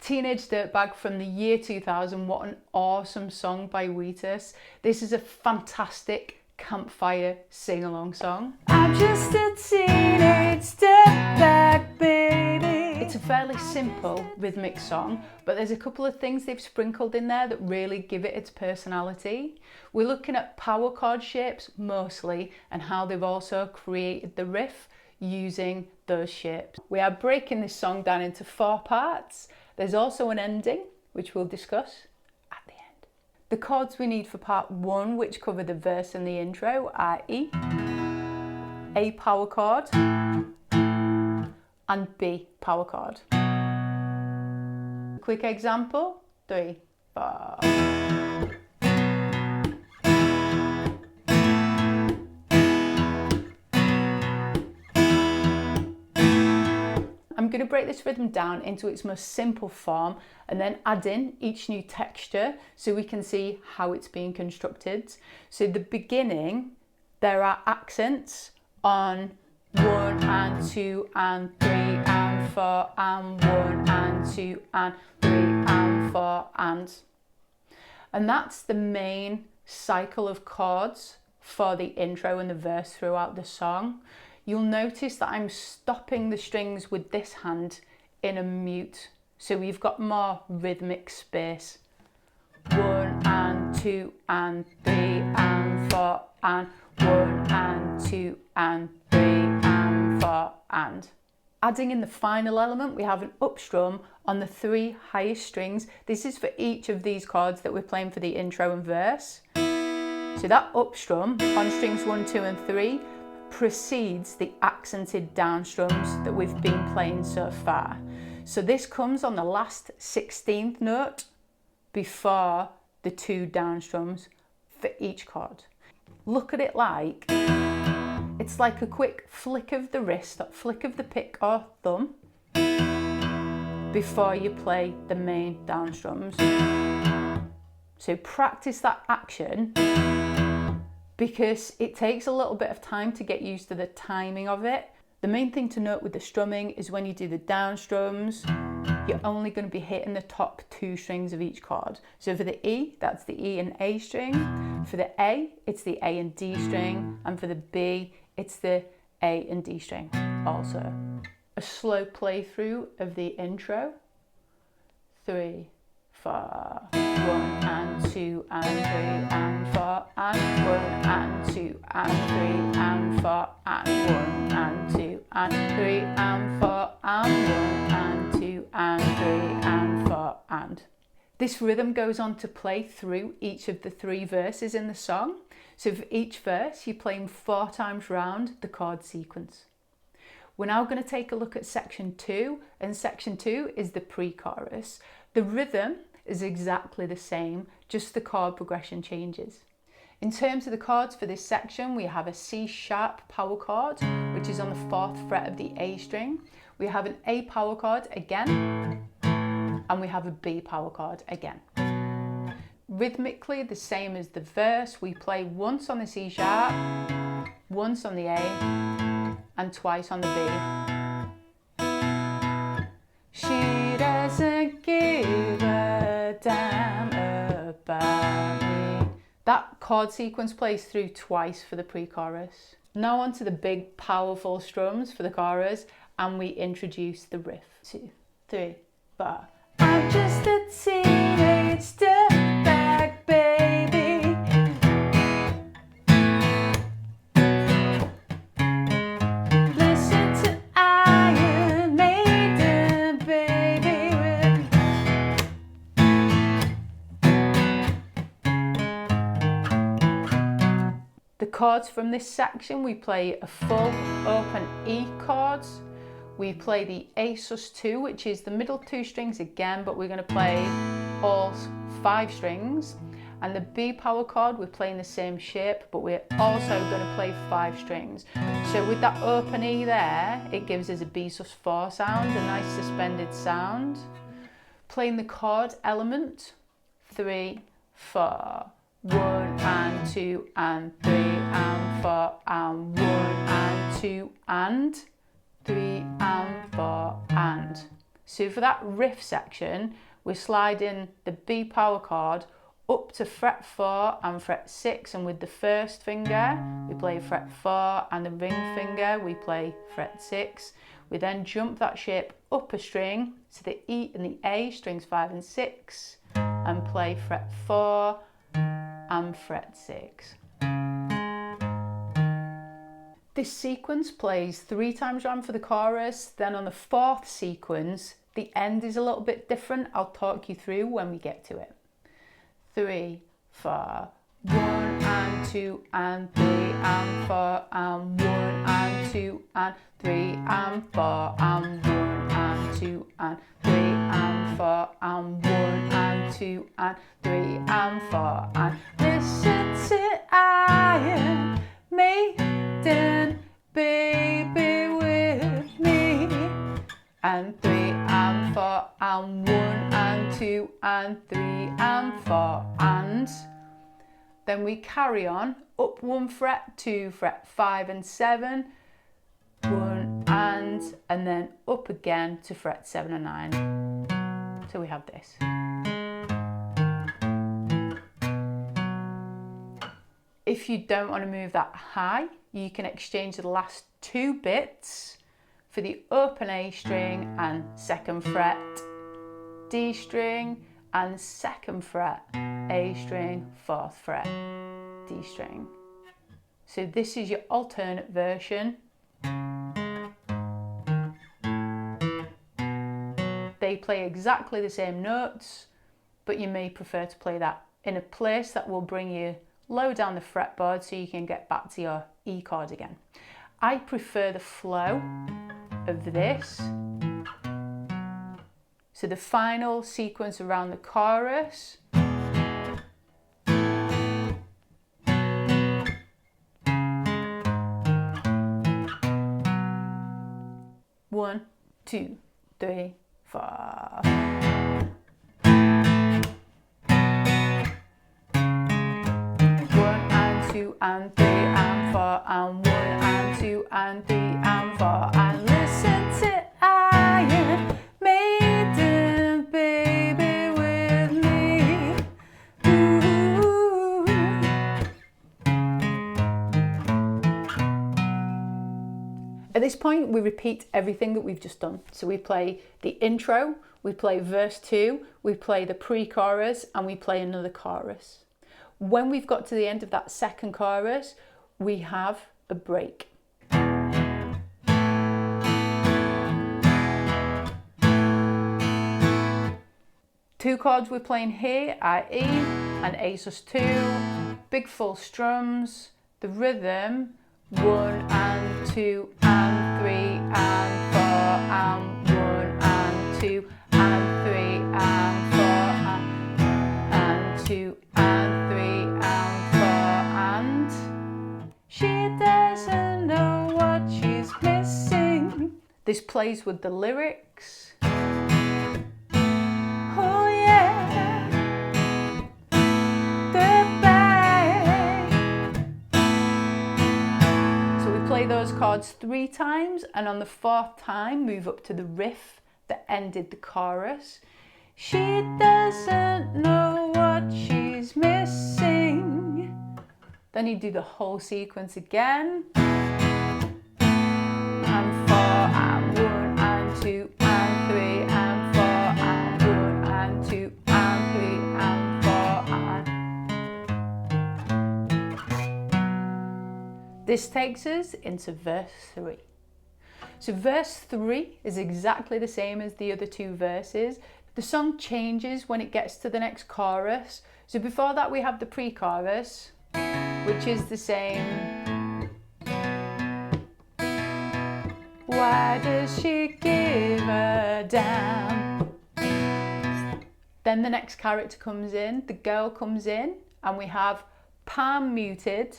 Teenage Dirtbag from the year 2000, what an awesome song by Wheatus. This is a fantastic campfire sing-along song. I'm just a teenage dirtbag, baby. It's a fairly simple rhythmic song, but there's a couple of things they've sprinkled in there that really give it its personality. We're looking at power chord shapes mostly, and how they've also created the riff using those shapes. We are breaking this song down into 4 parts. There's also an ending, which we'll discuss at the end. The chords we need for part 1, which cover the verse and the intro, are E, A power chord, and B power chord. Quick example, 3, 4. I'm going to break this rhythm down into its most simple form and then add in each new texture so we can see how it's being constructed. So at the beginning, there are accents on 1 and 2 and 3 and 4 and 1 and 2 and 3 and 4 and that's the main cycle of chords for the intro and the verse throughout the song. You'll notice that I'm stopping the strings with this hand in a mute, so we've got more rhythmic space. 1 and 2 and 3 and 4 and 1 and 2 and 3 and 4 and. Adding in the final element, we have an up strum on the 3 highest strings. This is for each of these chords that we're playing for the intro and verse. So that up strum on strings 1, 2 and 3 precedes the accented down strums that we've been playing so far. So this comes on the last 16th note before the 2 down strums for each chord. Look at it like, it's like a quick flick of the wrist, or flick of the pick or thumb before you play the main down strums. So practice that action, because it takes a little bit of time to get used to the timing of it. The main thing to note with the strumming is when you do the down strums, you're only going to be hitting the top 2 strings of each chord. So for the E, that's the E and A string. For the A, it's the A and D string. And for the B, it's the A and D string also. A slow playthrough of the intro. 3, 4, 1 and 2 and 3 and 4 and 1 and 2 and 3 and 4 and 1 and 2 and 3 and 4 and 1 and 2 and 3 and 4 and. This rhythm goes on to play through each of the 3 verses in the song. So for each verse, you're playing 4 times round the chord sequence. We're now going to take a look at section 2, and section 2 is the pre-chorus. The rhythm is exactly the same, just the chord progression changes. In terms of the chords for this section, we have a C sharp power chord, which is on the 4th fret of the A string. We have an A power chord again, and we have a B power chord again. Rhythmically, the same as the verse, we play once on the C sharp, once on the A, and twice on the B. She doesn't give a damn about me. That chord sequence plays through twice for the pre-chorus. Now on to the big powerful strums for the chorus, and we introduce the riff. 2, 3, 4. I'm just a teenage dirtbag, baby. Chords from this section, we play a full open E chords. We play the Asus2, which is the middle 2 strings again, but we're going to play all 5 strings. And the B power chord, we're playing the same shape, but we're also going to play 5 strings. So with that open E there, it gives us a Bsus4 sound, a nice suspended sound. Playing the chord element, 3, 4. 1 and 2 and 3 and 4 and 1 and 2 and 3 and 4 and. So for that riff section, we're sliding the B power chord up to fret 4 and fret 6, and with the first finger we play fret 4 and the ring finger we play fret 6. We then jump that shape up a string to the E and the A, strings 5 and 6, and play fret 4 and fret 6. This sequence plays 3 times round for the chorus. Then on the 4th sequence, the end is a little bit different. I'll talk you through when we get to it. 3, 4, 1 and 2 and 3 and 4 and 1 and 2 and 3 and 4 and 1 and 2 and 3 and 4 and 1 and 2 and 3 and 4 and listen to iron maiden baby with me, and 3 and 4 and 1 and 2 and 3 and 4, and then we carry on up 1 fret to fret 5 and 7, 1 and then up again to fret 7 and 9. So we have this. If you don't want to move that high, you can exchange the last 2 bits for the open A string and 2nd fret, D string and 2nd fret, A string, 4th fret, D string. So this is your alternate version. They play exactly the same notes, but you may prefer to play that in a place that will bring you low down the fretboard so you can get back to your E chord again. I prefer the flow of this. So the final sequence around the chorus. One, 2, 3, 4. 2 and 3 and 4 and 1 and 2 and 3 and 4, and listen to Iron Maiden baby with me. Ooh. At this point we repeat everything that we've just done. So we play the intro, we play verse 2, we play the pre-chorus, and we play another chorus. When we've got to the end of that 2nd chorus, we have a break. Two chords we're playing here are E and Asus2, big full strums, the rhythm, 1 and 2 and 3 and 4 and 1 and 2 and 3 and 4 and 2 and 3 and 4 and she doesn't know what she's missing. This plays with the lyrics. Oh yeah, Dirtbag. So we play those chords 3 times, and on the 4th time move up to the riff that ended the chorus. She doesn't know what she's missing. Then you do the whole sequence again. And 4 and 1 and 2 and 3 and 4 and 1 and 2 and 3 and 4 and... This takes us into verse 3. So verse 3 is exactly the same as the other 2 verses. The song changes when it gets to the next chorus. So before that we have the pre-chorus, which is the same. Why does she give a damn? Then the next character comes in, the girl comes in, and we have palm muted,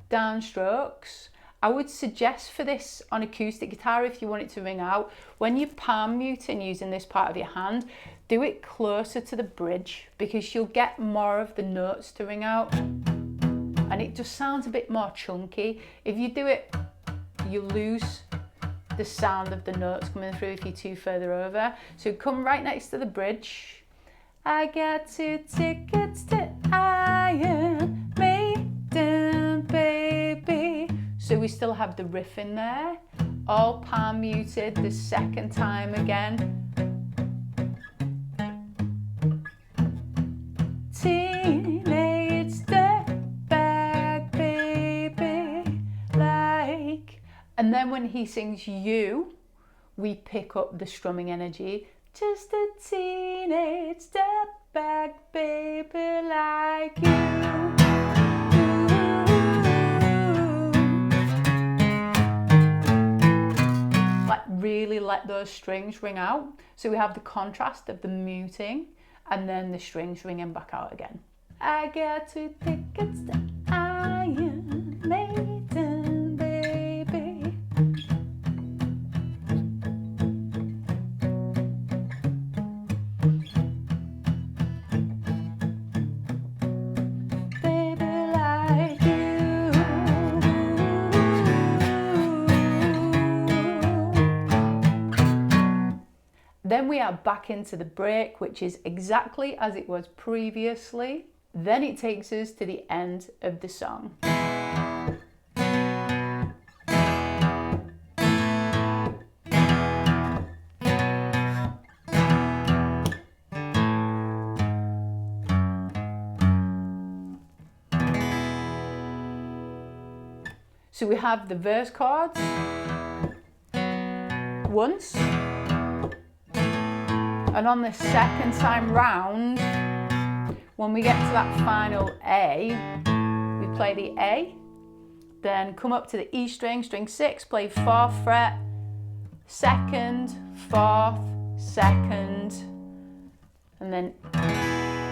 downstrokes. I would suggest for this on acoustic guitar, if you want it to ring out, when you're palm muting using this part of your hand, do it closer to the bridge because you'll get more of the notes to ring out and it just sounds a bit more chunky. If you do it, you lose the sound of the notes coming through if you're too further over. So come right next to the bridge. I got 2 tickets to Iron Maiden, baby. So we still have the riff in there, all palm muted the second time again. Teenage Dirtbag, baby, like. And then when he sings you, we pick up the strumming energy. Just a teenage dirtbag, baby, like you. Like really let those strings ring out. So we have the contrast of the muting and then the strings ringing back out again. I got 2 tickets to Iron Maiden, baby. Then we are back into the break, which is exactly as it was previously. Then it takes us to the end of the song. So we have the verse chords once. And on the second time round, when we get to that final A, we play the A, then come up to the E string, string 6, play 4th fret, 2nd, 4th, 2nd, and then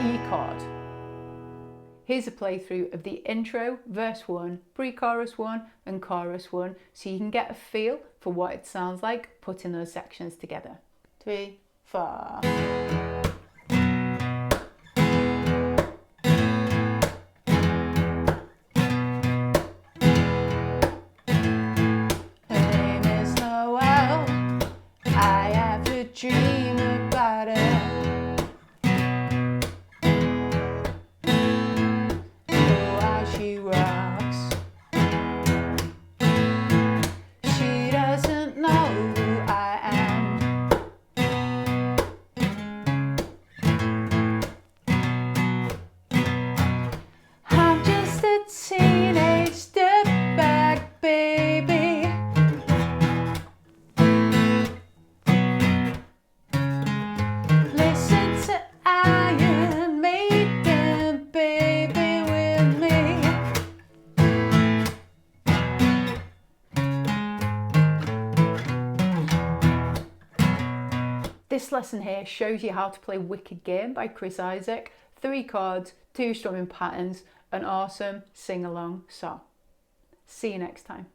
E chord. Here's a playthrough of the intro, verse 1, pre-chorus 1, and chorus 1, so you can get a feel for what it sounds like putting those sections together. 3, 4. Dream about it. Oh, how she rocks. She doesn't know who I am. I'm just a teenage dirtbag, baby. This lesson here shows you how to play Wicked Game by Chris Isaak, 3 chords, 2 strumming patterns, an awesome sing-along song. See you next time.